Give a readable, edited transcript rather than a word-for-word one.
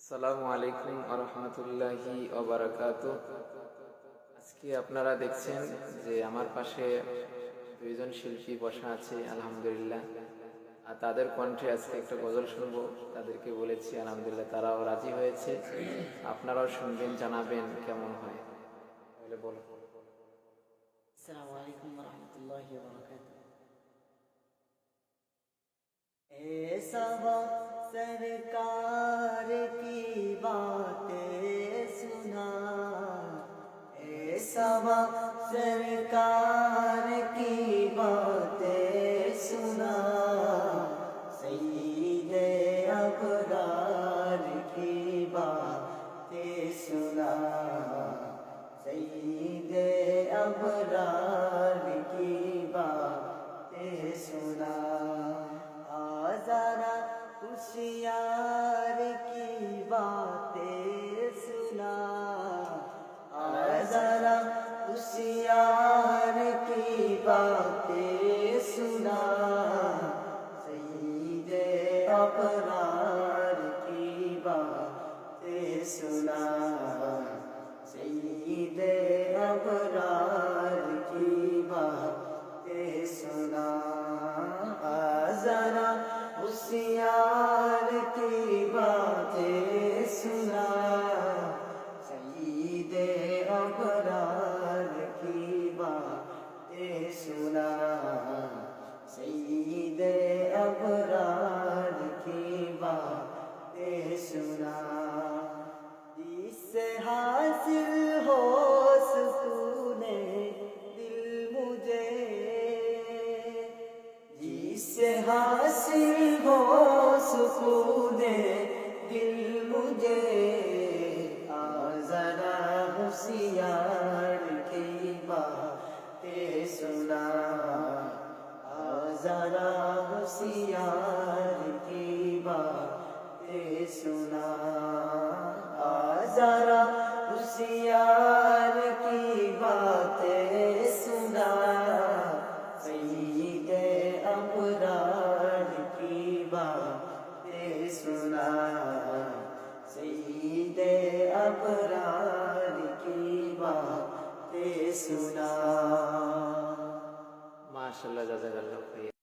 আসসালামু আলাইকুম ওয়া রাহমাতুল্লাহি ওয়া বারাকাতুহু। আজকে আপনারা দেখছেন যে আমার পাশে দুইজন শিল্পী বসা আছে, আলহামদুলিল্লাহ। আর তাদের কণ্ঠে আজকে একটা গজল শুনবো। তাদেরকে বলেছি, আলহামদুলিল্লাহ তারাও রাজি হয়েছে। আপনারাও শুনবেন, জানাবেন কেমন হয়। তাহলে বলো। السلام عليكم ورحمة الله وبركاته. ऐसा वक्त सरकार की बातें सुना, ऐसा वक्त सरकार की बातें सुना, सईदे अबरार की बातें सुना, सईदे अबरार की बातें सुना। ज़रा होशियार की बातें सुना, ज़रा होशियार की बातें सुना, सईदे अबरार की बातें सुना, सईदे अबरार की बातें सुना। ज़रा होशियार की बातें सुना, सईदे अबरार की बातें सुना, सईदे अबरार की बातें सुना। जिससे हासिल हो सुकूने दिल मुझे, जिससे हासिल हो सुकूने दिल मुझे, ज़रा होशियार की बातें सुना, ज़रा होशियार की बातें सुना, ज़रा होशियार की बातें सुना, सईदे अबरार की बातें सुना, सईदे अबरार की बातें सुना। মাশাআল্লাহ, জাযাকাল্লাহ।